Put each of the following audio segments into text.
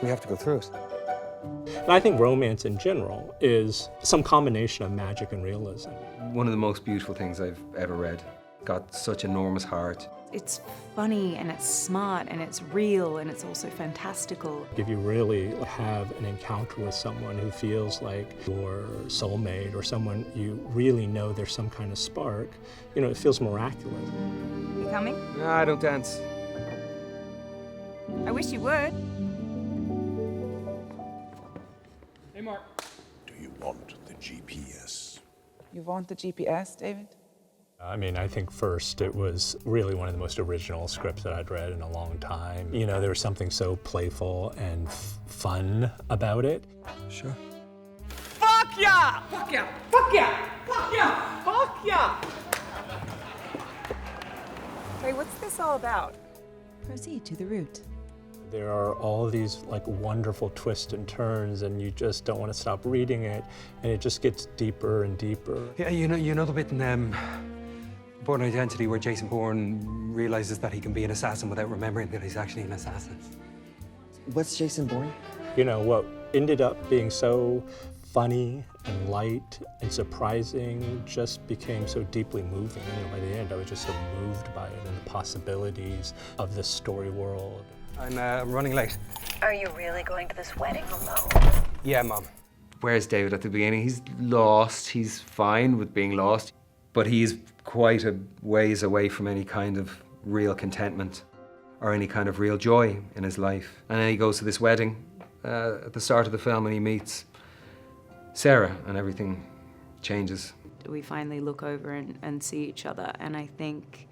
We have to go through it. And I think romance in general is some combination of magic and realism. One of the most beautiful things I've ever read. Got such enormous heart. It's funny and it's smart and it's real and it's also fantastical. If you really have an encounter with someone who feels like your soulmate or someone you really know there's some kind of spark, you know, it feels miraculous. You coming? No, I don't dance. I wish you would. Hey, Mark. Do you want the GPS? You want the GPS, David? I mean, I think first it was really one of the most original scripts that I'd read in a long time. You know, there was something so playful and fun about it. Sure. Fuck yeah! Fuck yeah! Fuck yeah! Fuck yeah! Fuck yeah! Hey, what's this all about? Proceed to the root. There are all these like wonderful twists and turns, and you just don't want to stop reading it, and it just gets deeper and deeper. Yeah, you know the bit in Born Identity where Jason Bourne realizes that he can be an assassin without remembering that he's actually an assassin. What's Jason Bourne? You know, what ended up being so funny and light and surprising just became so deeply moving. You know, by the end, I was just so moved by it and the possibilities of this story world. I'm running late. Are you really going to this wedding alone? Yeah, Mom. Where's David at the beginning? He's lost. He's fine with being lost, but he's quite a ways away from any kind of real contentment or any kind of real joy in his life. And then he goes to this wedding at the start of the film and he meets Sarah and everything changes. We finally look over and see each other, and I think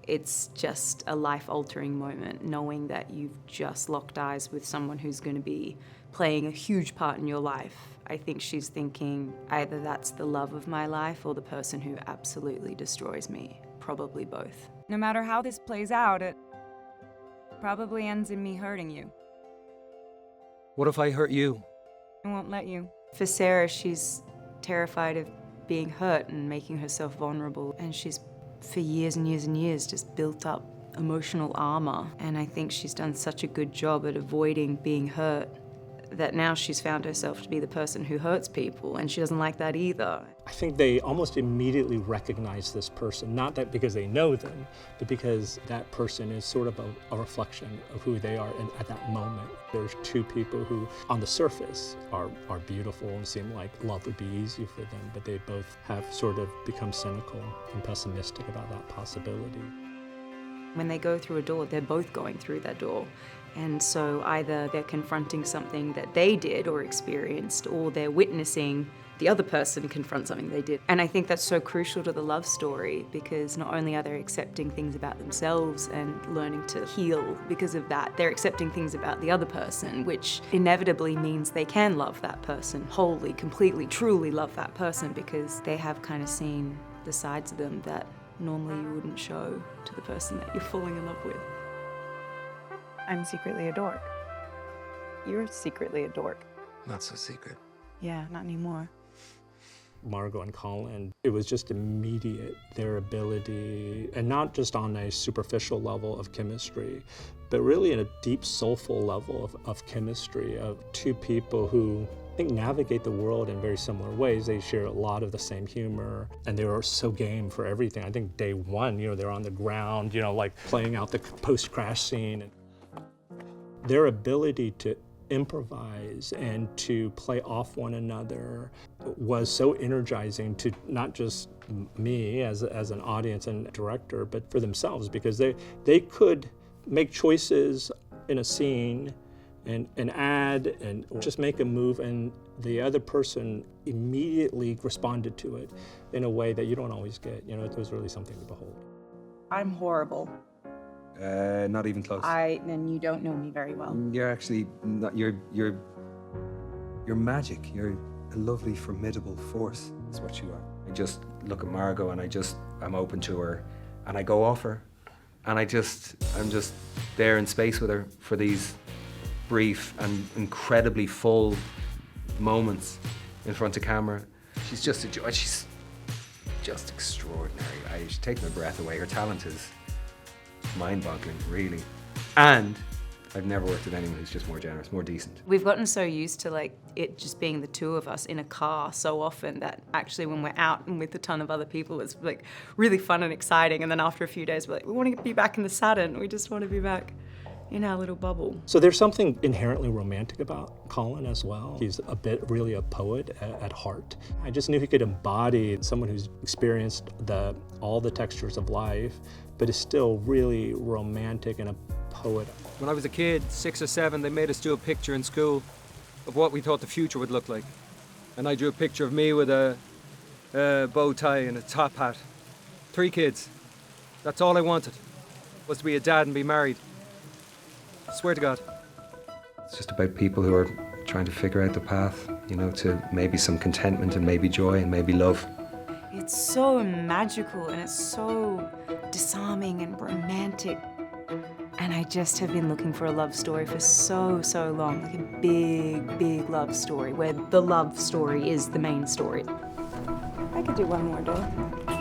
it's just a life-altering moment, knowing that you've just locked eyes with someone who's going to be playing a huge part in your life. I think she's thinking either that's the love of my life or the person who absolutely destroys me. Probably both. No matter how this plays out, it probably ends in me hurting you. What if I hurt you? I won't let you. For Sarah, she's terrified of being hurt and making herself vulnerable, and she's for years and years and years just built up emotional armor, and I think she's done such a good job at avoiding being hurt that now she's found herself to be the person who hurts people, and she doesn't like that either. I think they almost immediately recognize this person, not that because they know them, but because that person is sort of a reflection of who they are at that moment. There's two people who, on the surface, are beautiful and seem like love would be easy for them, but they both have sort of become cynical and pessimistic about that possibility. When they go through a door, they're both going through that door. And so either they're confronting something that they did or experienced, or they're witnessing the other person confront something they did. And I think that's so crucial to the love story, because not only are they accepting things about themselves and learning to heal because of that, they're accepting things about the other person, which inevitably means they can love that person wholly, completely, truly love that person, because they have kind of seen the sides of them that normally you wouldn't show to the person that you're falling in love with. I'm secretly a dork. You're secretly a dork. Not so secret. Yeah, not anymore. Margot and Colin, it was just immediate, their ability, and not just on a superficial level of chemistry, but really in a deep, soulful level of chemistry, of two people who I think navigate the world in very similar ways. They share a lot of the same humor, and they were so game for everything. I think day one, you know, they're on the ground, you know, like playing out the post-crash scene. Their ability to improvise and to play off one another was so energizing to not just me as an audience and director, but for themselves, because they could make choices in a scene and add and just make a move, and the other person immediately responded to it in a way that you don't always get. You know, it was really something to behold. I'm horrible. Not even close. Then you don't know me very well. You're actually not. You're magic. You're a lovely, formidable force. That's what you are. I just look at Margot and I'm open to her, and I go off her, and I'm just there in space with her for these brief and incredibly full moments in front of camera. She's just a joy. She's just extraordinary. She takes my breath away. Her talent is mind-boggling, really. And I've never worked with anyone who's just more generous, more decent. We've gotten so used to like it just being the two of us in a car so often that actually when we're out and with a ton of other people, it's like really fun and exciting. And then after a few days, we're like, we want to be back in the Saturn. We just want to be back in our little bubble. So there's something inherently romantic about Colin as well. He's really a poet at heart. I just knew he could embody someone who's experienced all the textures of life, but is still really romantic and a poet. When I was a kid, 6 or 7, they made us do a picture in school of what we thought the future would look like. And I drew a picture of me with a bow tie and a top hat. 3 kids. That's all I wanted, was to be a dad and be married. I swear to God. It's just about people who are trying to figure out the path, you know, to maybe some contentment and maybe joy and maybe love. It's so magical and it's so disarming and romantic. And I just have been looking for a love story for so long, like a big love story where the love story is the main story. I could do one more day.